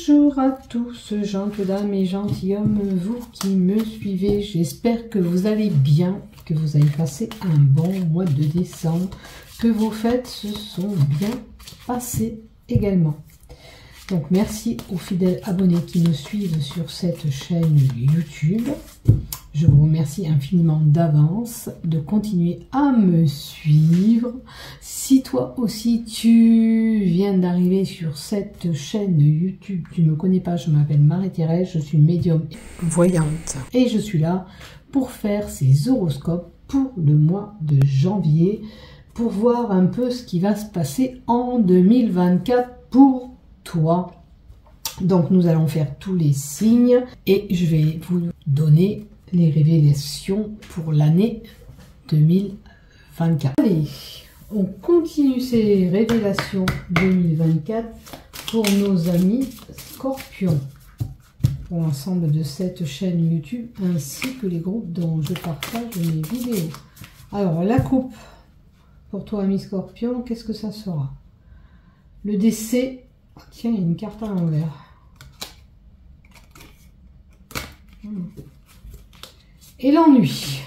Bonjour à tous, gentes dames et gentilshommes, vous qui me suivez, j'espère que vous allez bien, que vous avez passé un bon mois de décembre, que vos fêtes se sont bien passées également. Donc merci aux fidèles abonnés qui me suivent sur cette chaîne YouTube. Je vous remercie infiniment d'avance de continuer à me suivre. Si toi aussi tu viens d'arriver sur cette chaîne YouTube, tu ne me connais pas, je m'appelle Marie-Thérèse, je suis médium voyante. Et je suis là pour faire ces horoscopes pour le mois de janvier, pour voir un peu ce qui va se passer en 2024 pour toi. Donc nous allons faire tous les signes et je vais vous donner les révélations pour l'année 2024. Allez, on continue ces révélations 2024 pour nos amis Scorpions, pour l'ensemble de cette chaîne YouTube ainsi que les groupes dont je partage mes vidéos. Alors la coupe pour toi ami Scorpion, qu'est-ce que ça sera? Le décès. Oh, tiens, il y a une carte à l'envers. Et l'ennui.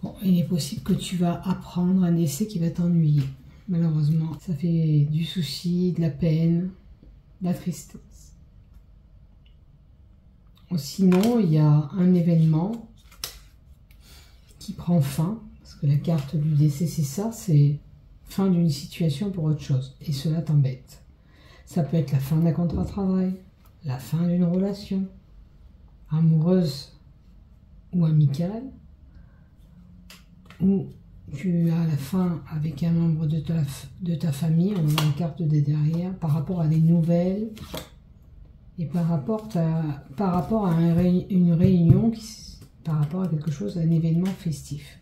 Bon, il est possible que tu vas apprendre un décès qui va t'ennuyer. Malheureusement, ça fait du souci, de la peine, de la tristesse. Sinon, il y a un événement qui prend fin. Parce que la carte du décès, c'est ça, c'est fin d'une situation pour autre chose. Et cela t'embête. Ça peut être la fin d'un contrat de travail, la fin d'une relation amoureuse ou amicale, ou tu as la fin avec un membre de ta famille, on a une carte de derrière, par rapport à des nouvelles, et par rapport à une réunion, par rapport à quelque chose, un événement festif.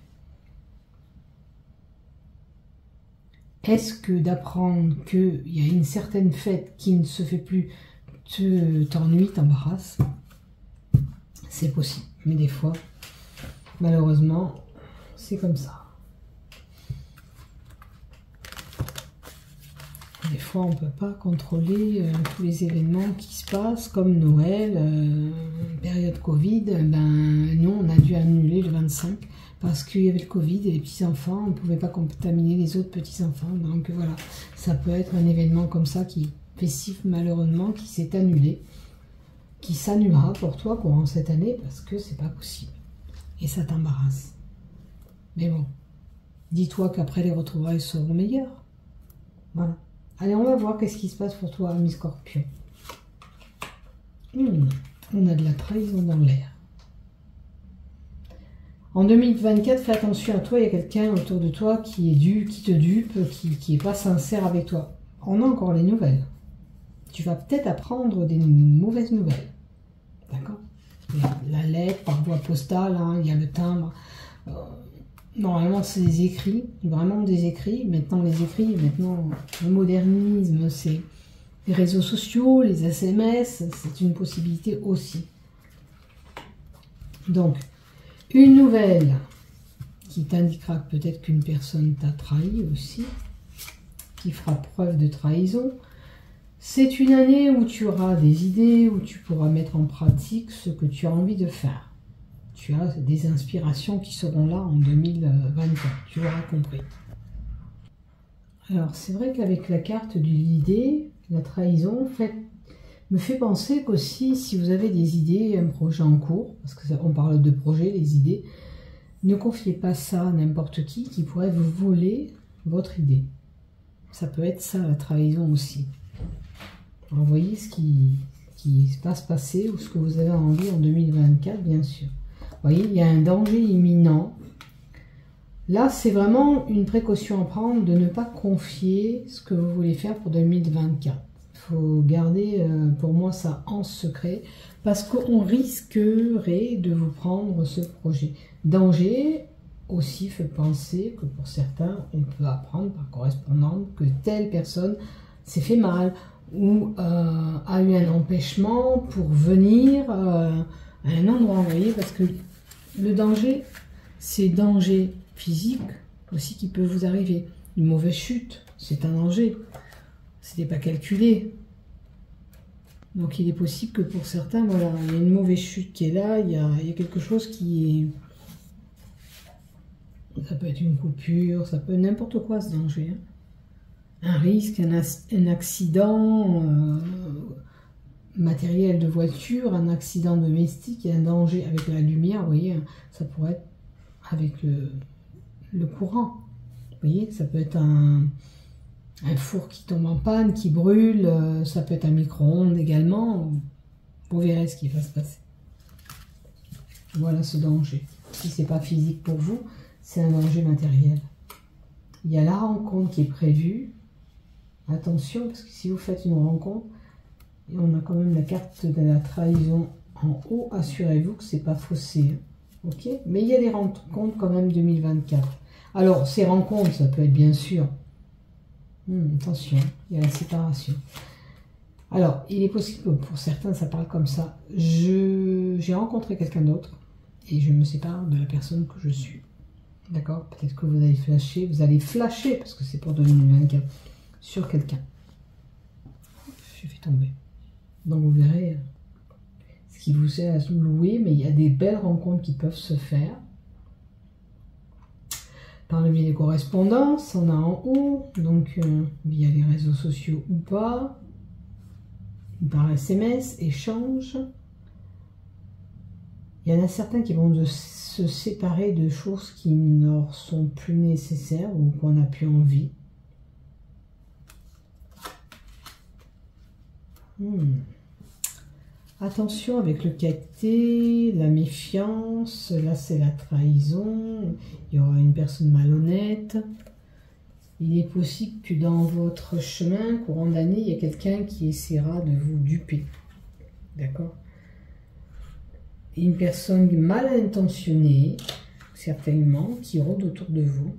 Est-ce que d'apprendre qu'il y a une certaine fête qui ne se fait plus t'ennuie, t'embarrasse? C'est possible, mais des fois, malheureusement, c'est comme ça. Des fois, on ne peut pas contrôler tous les événements qui se passent, comme Noël, période Covid. Ben, nous, on a dû annuler le 25 parce qu'il y avait le Covid et les petits-enfants, on ne pouvait pas contaminer les autres petits-enfants. Donc voilà, ça peut être un événement comme ça qui festif, malheureusement, qui s'est annulé, qui s'annulera pour toi courant cette année parce que c'est pas possible. Et ça t'embarrasse. Mais bon, dis-toi qu'après les retrouvailles seront meilleures. Voilà. Allez, on va voir qu'est-ce qui se passe pour toi, ami Scorpion. On a de la trahison dans l'air. En 2024, fais attention à toi, il y a quelqu'un autour de toi qui te dupe, qui n'est pas sincère avec toi. On a encore les nouvelles. Tu vas peut-être apprendre des mauvaises nouvelles. D'accord? La lettre par voie postale, hein, il y a le timbre. Normalement, c'est des écrits, vraiment des écrits. Maintenant, le modernisme, c'est les réseaux sociaux, les SMS, c'est une possibilité aussi. Donc, une nouvelle qui t'indiquera peut-être qu'une personne t'a trahi aussi, qui fera preuve de trahison. C'est une année où tu auras des idées, où tu pourras mettre en pratique ce que tu as envie de faire. Tu as des inspirations qui seront là en 2024, tu auras compris. Alors, c'est vrai qu'avec la carte de l'idée, la trahison, me fait penser qu'aussi, si vous avez des idées, un projet en cours, parce qu'on parle de projet, les idées, ne confiez pas ça à n'importe qui pourrait vous voler votre idée. Ça peut être ça, la trahison aussi. Alors, voyez ce qui va se passer ou ce que vous avez envie en 2024, bien sûr. Vous voyez, il y a un danger imminent. Là, c'est vraiment une précaution à prendre de ne pas confier ce que vous voulez faire pour 2024. Il faut garder, pour moi, ça en secret, parce qu'on risquerait de vous prendre ce projet. Danger aussi fait penser que pour certains, on peut apprendre par correspondance que telle personne s'est fait mal ou a eu un empêchement pour venir à un endroit, vous voyez, parce que le danger, c'est danger physique aussi qui peut vous arriver. Une mauvaise chute, c'est un danger. C'était pas calculé. Donc il est possible que pour certains, voilà, il y a une mauvaise chute qui est là, il y a quelque chose qui est... Ça peut être une coupure, ça peut être n'importe quoi ce danger. Hein. Un risque, un accident matériel de voiture, un accident domestique et un danger avec la lumière, vous voyez, ça pourrait être avec le courant. Vous voyez, ça peut être un four qui tombe en panne, qui brûle, ça peut être un micro-ondes également. Vous verrez ce qui va se passer. Voilà ce danger. Si ce n'est pas physique pour vous, c'est un danger matériel. Il y a la rencontre qui est prévue. Attention, parce que si vous faites une rencontre, et on a quand même la carte de la trahison en haut, assurez-vous que c'est pas faussé. Ok, mais il y a des rencontres quand même 2024. Alors, ces rencontres, ça peut être bien sûr... attention, il y a la séparation. Alors, il est possible que pour certains, ça parle comme ça. J'ai rencontré quelqu'un d'autre et je me sépare de la personne que je suis. D'accord? Peut-être que vous allez flasher, parce que c'est pour 2024, sur quelqu'un. J'ai fait tomber. Donc vous verrez ce qui vous est à louer, mais il y a des belles rencontres qui peuvent se faire. Par le biais des correspondances, on a en haut, donc via les réseaux sociaux ou pas, par SMS, échange. Il y en a certains qui vont se séparer de choses qui ne leur sont plus nécessaires ou qu'on n'a plus envie. Attention avec le caté, la méfiance, là c'est la trahison, il y aura une personne malhonnête. Il est possible que dans votre chemin, courant d'année, il y ait quelqu'un qui essaiera de vous duper. D'accord? Une personne mal intentionnée, certainement, qui rôde autour de vous.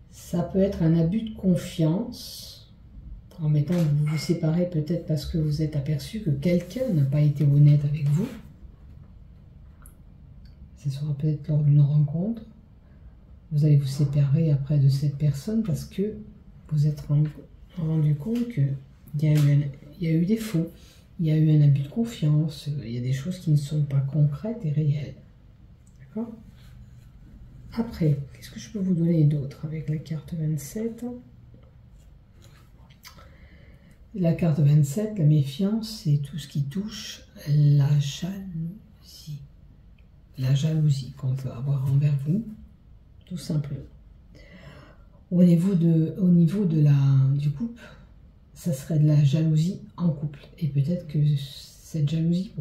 Ça peut être un abus de confiance. En mettant, vous vous séparez peut-être parce que vous êtes aperçu que quelqu'un n'a pas été honnête avec vous. Ce sera peut-être lors d'une rencontre. Vous allez vous séparer après de cette personne parce que vous êtes rendu compte qu'il y a eu des faux, il y a eu un abus de confiance, il y a des choses qui ne sont pas concrètes et réelles. D'accord? Après, qu'est-ce que je peux vous donner d'autre avec la carte 27 ? La carte 27, la méfiance, c'est tout ce qui touche la jalousie. La jalousie qu'on peut avoir envers vous, tout simplement. Au niveau du couple, ça serait de la jalousie en couple. Et peut-être que cette jalousie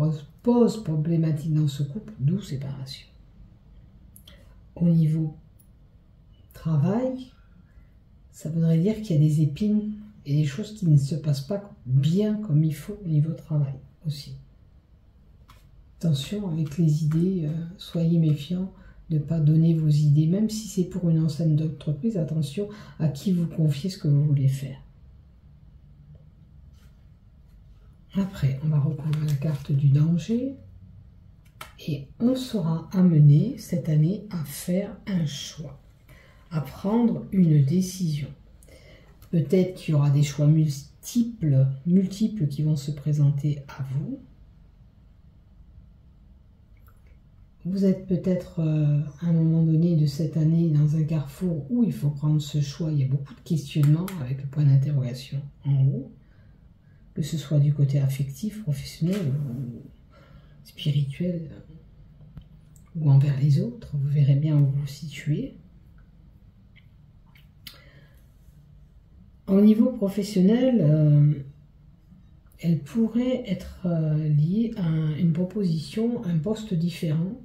pose problématique dans ce couple, d'où séparation. Au niveau travail, ça voudrait dire qu'il y a des épines et des choses qui ne se passent pas bien comme il faut au niveau travail aussi. Attention avec les idées, soyez méfiants de ne pas donner vos idées, même si c'est pour une enseigne d'entreprise, attention à qui vous confiez ce que vous voulez faire. Après, on va recouvrir la carte du danger et on sera amené cette année à faire un choix, à prendre une décision. Peut-être qu'il y aura des choix multiples qui vont se présenter à vous. Vous êtes peut-être à un moment donné de cette année dans un carrefour où il faut prendre ce choix. Il y a beaucoup de questionnements avec le point d'interrogation en haut, que ce soit du côté affectif, professionnel ou spirituel ou envers les autres. Vous verrez bien où vous vous situez. Au niveau professionnel, elle pourrait être liée à une proposition, un poste différent,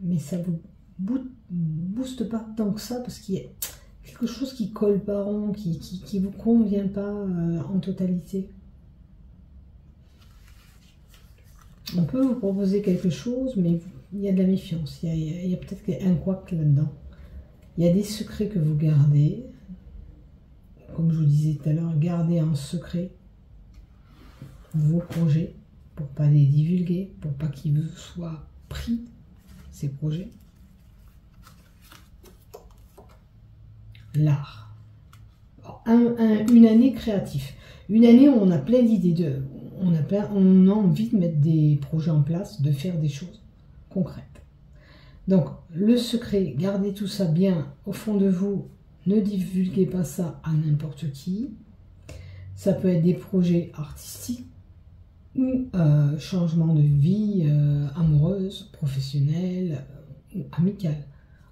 mais ça ne vous booste pas tant que ça parce qu'il y a quelque chose qui colle pas rond, qui vous convient pas en totalité. On peut vous proposer quelque chose, mais il y a de la méfiance, il y a peut-être un couac là-dedans. Il y a des secrets que vous gardez. Comme je vous disais tout à l'heure, gardez en secret vos projets pour ne pas les divulguer, pour pas qu'ils vous soient pris, ces projets. L'art. Une année créative. Une année où on a plein d'idées, on a envie de mettre des projets en place, de faire des choses concrètes. Donc, le secret, gardez tout ça bien au fond de vous, ne divulguez pas ça à n'importe qui. Ça peut être des projets artistiques ou changement de vie amoureuse, professionnelle ou amicale.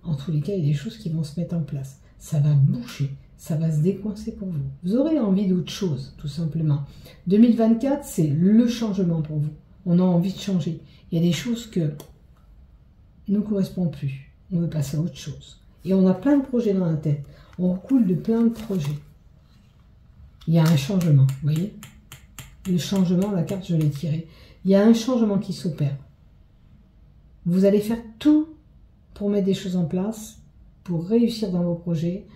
En tous les cas, il y a des choses qui vont se mettre en place. Ça va bouger, ça va se décoincer pour vous. Vous aurez envie d'autre chose, tout simplement. 2024, c'est le changement pour vous. On a envie de changer. Il y a des choses que ne correspondent plus. On veut passer à autre chose. Et on a plein de projets dans la tête. On recoule de plein de projets. Il y a un changement, vous voyez? Le changement, la carte, je l'ai tirée. Il y a un changement qui s'opère. Vous allez faire tout pour mettre des choses en place, pour réussir dans vos projets,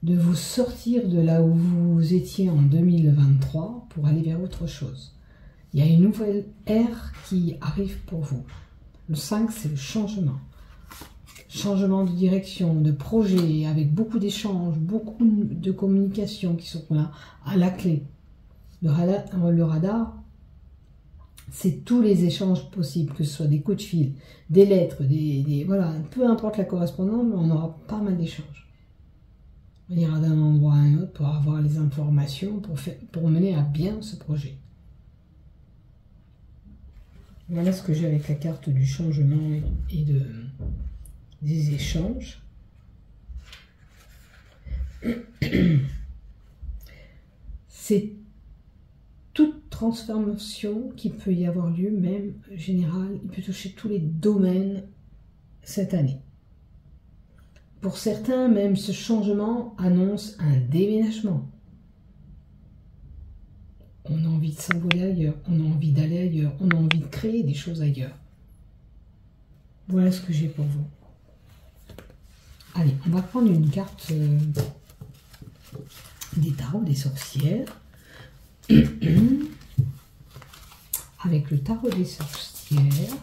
de vous sortir de là où vous étiez en 2023 pour aller vers autre chose. Il y a une nouvelle ère qui arrive pour vous. Le 5, c'est le changement. Changement de direction, de projet, avec beaucoup d'échanges, beaucoup de communication qui sont là, à la clé. Le radar, c'est tous les échanges possibles, que ce soit des coups de fil, des lettres, voilà, peu importe la correspondance, mais on aura pas mal d'échanges. On ira d'un endroit à un autre pour avoir les informations, pour mener à bien ce projet. Voilà ce que j'ai avec la carte du changement et des échanges. C'est toute transformation qui peut y avoir lieu, même générale, il peut toucher tous les domaines cette année. Pour certains, même ce changement annonce un déménagement. On a envie de s'envoler ailleurs, on a envie d'aller ailleurs, on a envie de créer des choses ailleurs. Voilà ce que j'ai pour vous. Allez, on va prendre une carte des tarots des sorcières. Avec le tarot des sorcières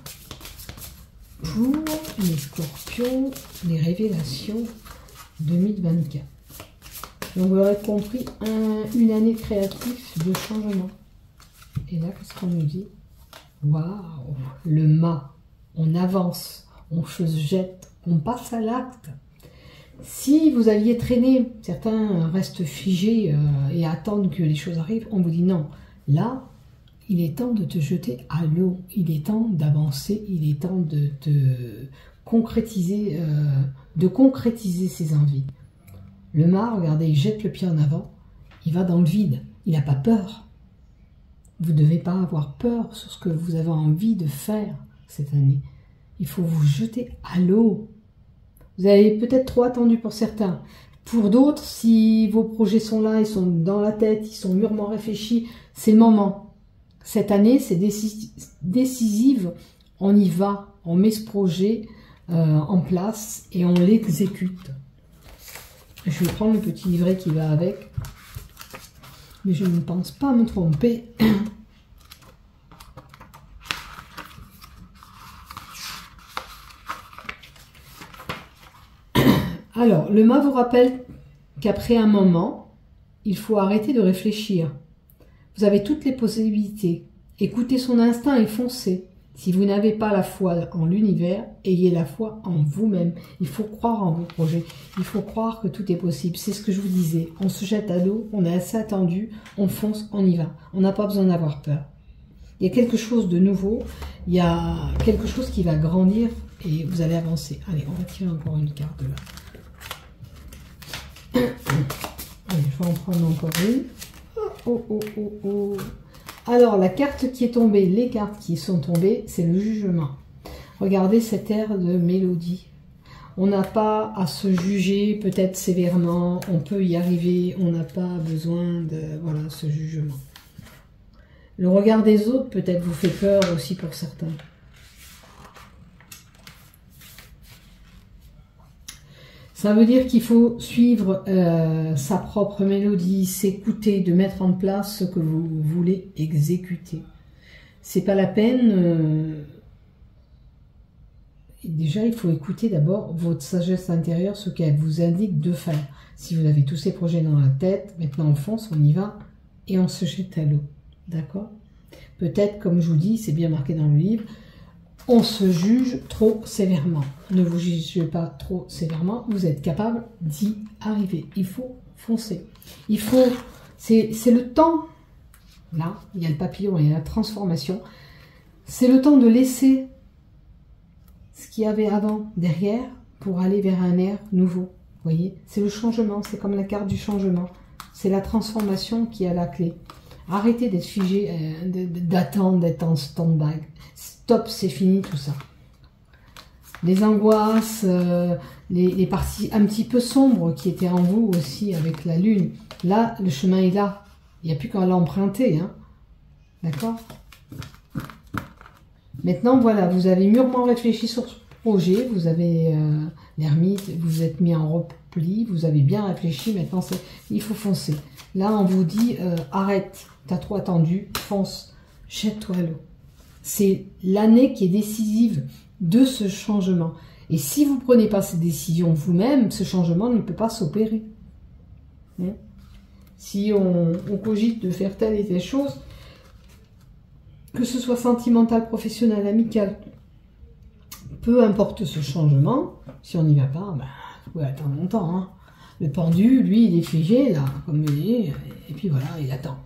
pour les scorpions, les révélations 2024. Donc vous l'aurez compris, une année créative de changement. Et là, qu'est-ce qu'on nous dit? Waouh, le mât, on avance, on se jette, on passe à l'acte. Si vous aviez traîné, certains restent figés et attendent que les choses arrivent, on vous dit non. Là, il est temps de te jeter à l'eau, il est temps d'avancer, il est temps de te concrétiser, ses envies. Le mât, regardez, il jette le pied en avant, il va dans le vide, il n'a pas peur. Vous ne devez pas avoir peur sur ce que vous avez envie de faire cette année. Il faut vous jeter à l'eau. Vous avez peut-être trop attendu pour certains. Pour d'autres, si vos projets sont là, ils sont dans la tête, ils sont mûrement réfléchis, c'est le moment. Cette année, c'est décisive. On y va, on met ce projet en place et on l'exécute. Je vais prendre le petit livret qui va avec. Mais je ne pense pas me tromper. Alors, le mât vous rappelle qu'après un moment, il faut arrêter de réfléchir. Vous avez toutes les possibilités. Écoutez son instinct et foncez. Si vous n'avez pas la foi en l'univers, ayez la foi en vous-même. Il faut croire en vos projets. Il faut croire que tout est possible. C'est ce que je vous disais. On se jette à l'eau, on est assez attendu, on fonce, on y va. On n'a pas besoin d'avoir peur. Il y a quelque chose de nouveau. Il y a quelque chose qui va grandir et vous allez avancer. Allez, on va tirer encore une carte là. Allez, je vais en prendre encore une. Oh. Alors, la carte qui est tombée, les cartes qui sont tombées, c'est le jugement. Regardez cette air de mélodie. On n'a pas à se juger peut-être sévèrement, on peut y arriver, on n'a pas besoin de ce jugement. Le regard des autres peut-être vous fait peur aussi pour certains. Ça veut dire qu'il faut suivre sa propre mélodie, s'écouter, de mettre en place ce que vous voulez exécuter. C'est pas la peine. Déjà, il faut écouter d'abord votre sagesse intérieure, ce qu'elle vous indique de faire. Si vous avez tous ces projets dans la tête, maintenant on fonce, on y va, et on se jette à l'eau. D'accord? Peut-être, comme je vous dis, c'est bien marqué dans le livre, on se juge trop sévèrement. Ne vous jugez pas trop sévèrement, vous êtes capable d'y arriver. Il faut foncer. Il faut, c'est le temps, là, il y a le papillon, il y a la transformation, c'est le temps de laisser ce qu'il y avait avant derrière pour aller vers un air nouveau. Vous voyez, c'est le changement, c'est comme la carte du changement. C'est la transformation qui est à la clé. Arrêtez d'être figé, d'attendre, d'être en stand-by. Stop, c'est fini tout ça. Les angoisses, les parties un petit peu sombres qui étaient en vous aussi avec la lune. Là, le chemin est là. Il n'y a plus qu'à l'emprunter. Hein. D'accord? Maintenant, voilà, vous avez mûrement réfléchi sur ce projet. Vous avez l'ermite, vous vous êtes mis en repli. Vous avez bien réfléchi. Maintenant, il faut foncer. Là, on vous dit, arrête. T'as trop attendu. Fonce. Jette-toi à l'eau. C'est l'année qui est décisive de ce changement. Et si vous ne prenez pas cette décision vous-même, ce changement ne peut pas s'opérer. Hein? Si on cogite de faire telle et telle chose, que ce soit sentimental, professionnel, amical, peu importe ce changement, si on n'y va pas, ben, faut attendre longtemps. Hein. Le pendu, lui, il est figé, là, comme il est, et puis voilà, il attend.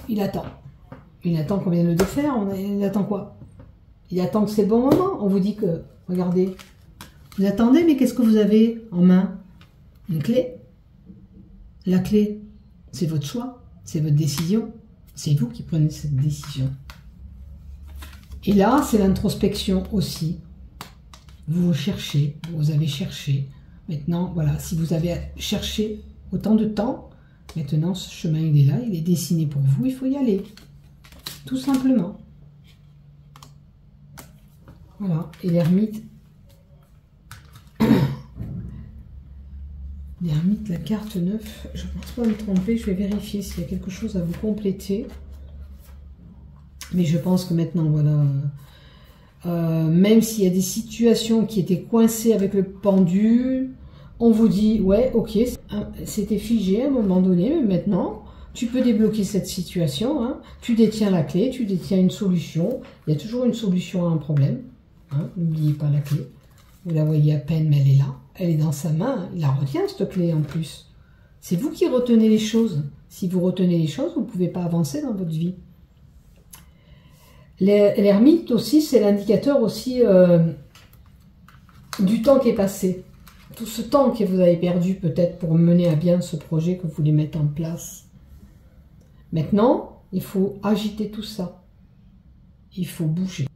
Il attend. Il attend qu'on vienne le défaire, il attend quoi? Il attend que c'est le bon moment. On vous dit que, regardez, vous attendez, mais qu'est-ce que vous avez en main? Une clé. La clé, c'est votre choix, c'est votre décision. C'est vous qui prenez cette décision. Et là, c'est l'introspection aussi. Vous cherchez, vous avez cherché. Maintenant, voilà, si vous avez cherché autant de temps, maintenant, ce chemin, il est là, il est dessiné pour vous, il faut y aller. Tout simplement. Voilà. Et l'ermite. L'ermite, la carte 9. Je ne pense pas me tromper. Je vais vérifier s'il y a quelque chose à vous compléter. Mais je pense que maintenant, voilà. Même s'il y a des situations qui étaient coincées avec le pendu, on vous dit, ouais, ok, c'était figé à un moment donné, mais maintenant... Tu peux débloquer cette situation, hein. Tu détiens la clé, tu détiens une solution. Il y a toujours une solution à un problème. Hein. N'oubliez pas la clé. Vous la voyez à peine, mais elle est là. Elle est dans sa main. Il la retient, cette clé, en plus. C'est vous qui retenez les choses. Si vous retenez les choses, vous ne pouvez pas avancer dans votre vie. L'ermite aussi, c'est l'indicateur aussi du temps qui est passé. Tout ce temps que vous avez perdu, peut-être, pour mener à bien ce projet que vous voulez mettre en place. Maintenant, il faut agiter tout ça. Il faut bouger.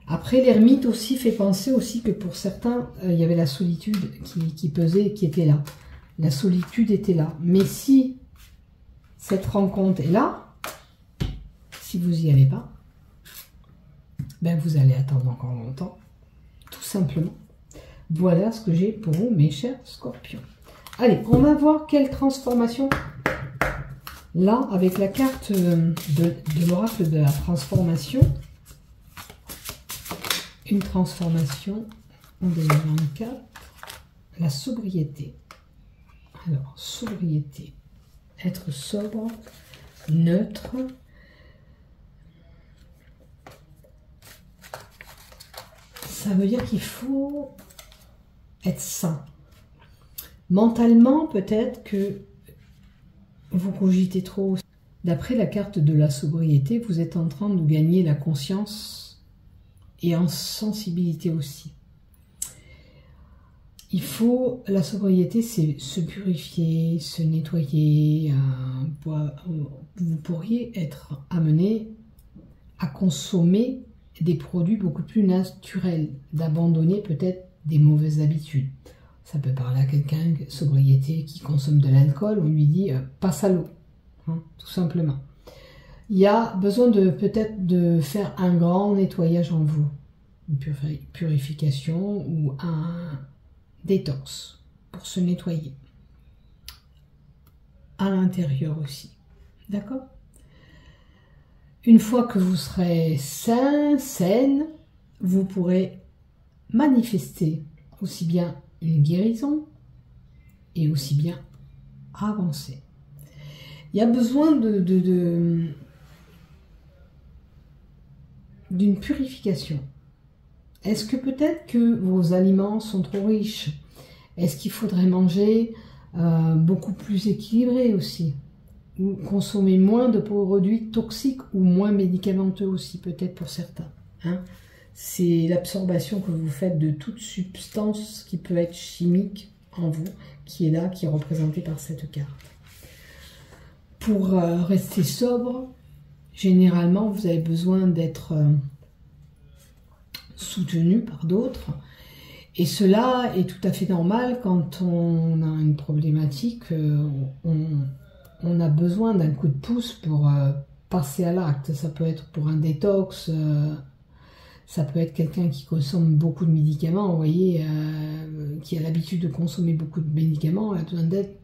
Après, l'ermite aussi fait penser aussi que pour certains, il y avait la solitude qui pesait, qui était là. La solitude était là. Mais si cette rencontre est là, si vous n'y allez pas, ben vous allez attendre encore longtemps. Tout simplement. Voilà ce que j'ai pour vous, mes chers scorpions. Allez, on va voir quelle transformation... Là, avec la carte de l'oracle de la transformation, une transformation en 2024, la sobriété. Alors, sobriété, être sobre, neutre, ça veut dire qu'il faut être sain. Mentalement, peut-être que vous cogitez trop. D'après la carte de la sobriété, vous êtes en train de gagner la conscience et en sensibilité aussi. Il faut, la sobriété, c'est se purifier, se nettoyer. Vous pourriez être amené à consommer des produits beaucoup plus naturels, d'abandonner peut-être des mauvaises habitudes. Ça peut parler à quelqu'un, sobriété, qui consomme de l'alcool, on lui dit passe à l'eau, hein, tout simplement. Il y a besoin de peut-être de faire un grand nettoyage en vous, une purification ou un détox pour se nettoyer. À l'intérieur aussi, d'accord? Une fois que vous serez sain, saine, vous pourrez manifester aussi bien une guérison et aussi bien avancer. Il y a besoin d'une purification. Est-ce que peut-être que vos aliments sont trop riches? Est-ce qu'il faudrait manger beaucoup plus équilibré aussi? Ou consommer moins de produits toxiques ou moins médicamenteux aussi, peut-être pour certains. Hein? C'est l'absorption que vous faites de toute substance qui peut être chimique en vous, qui est là, qui est représentée par cette carte. Pour rester sobre, généralement, vous avez besoin d'être soutenu par d'autres. Et cela est tout à fait normal quand on a une problématique, on a besoin d'un coup de pouce pour passer à l'acte. Ça peut être pour un détox, ça peut être quelqu'un qui consomme beaucoup de médicaments, vous voyez, qui a l'habitude de consommer beaucoup de médicaments, a besoin d'aide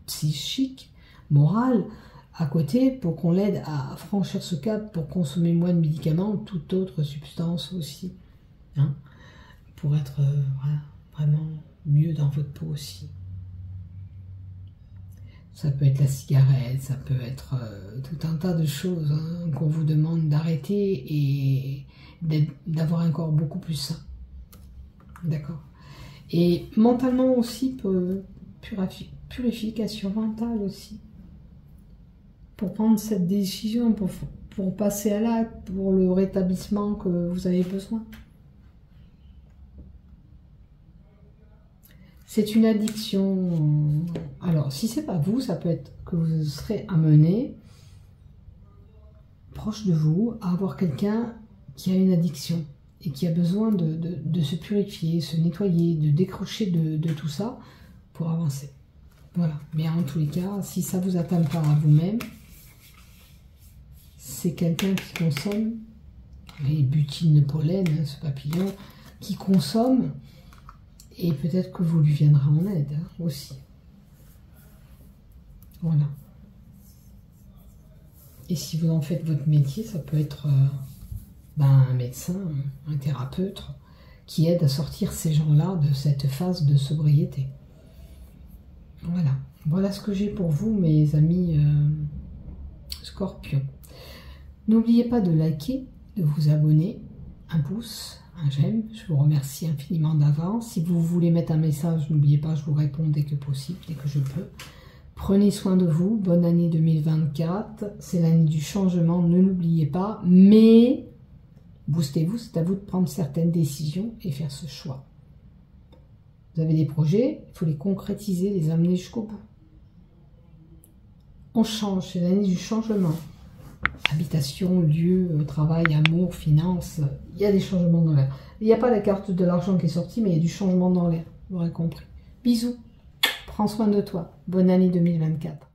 psychique, morale, à côté, pour qu'on l'aide à franchir ce cap, pour consommer moins de médicaments, toute autre substance aussi, hein, pour être voilà, vraiment mieux dans votre peau aussi. Ça peut être la cigarette, ça peut être tout un tas de choses hein, qu'on vous demande d'arrêter et d'avoir un corps beaucoup plus sain. D'accord. Et mentalement aussi, purification mentale aussi. Pour prendre cette décision, pour passer à l'acte, pour le rétablissement que vous avez besoin. C'est une addiction. Alors, si c'est pas vous, ça peut être que vous serez amené, proche de vous, à avoir quelqu'un qui a une addiction et qui a besoin de se purifier, se nettoyer, de décrocher de tout ça pour avancer. Voilà. Mais en tous les cas, si ça vous atteint pas à vous-même, c'est quelqu'un qui consomme, les butines de pollen, ce papillon, qui consomme. Et peut-être que vous lui viendrez en aide hein, aussi. Voilà. Et si vous en faites votre métier, ça peut être un médecin, un thérapeute, qui aide à sortir ces gens-là de cette phase de sobriété. Voilà. Voilà ce que j'ai pour vous, mes amis Scorpions. N'oubliez pas de liker, de vous abonner, un pouce, un j'aime, je vous remercie infiniment d'avance. Si vous voulez mettre un message, n'oubliez pas, je vous réponds dès que possible, dès que je peux. Prenez soin de vous, bonne année 2024, c'est l'année du changement, ne l'oubliez pas, mais boostez-vous, c'est à vous de prendre certaines décisions et faire ce choix. Vous avez des projets, il faut les concrétiser, les amener jusqu'au bout. On change, c'est l'année du changement. Habitation, lieu, travail, amour, finances, il y a des changements dans l'air. Il n'y a pas la carte de l'argent qui est sortie, mais il y a du changement dans l'air, vous aurez compris. Bisous, prends soin de toi, bonne année 2024.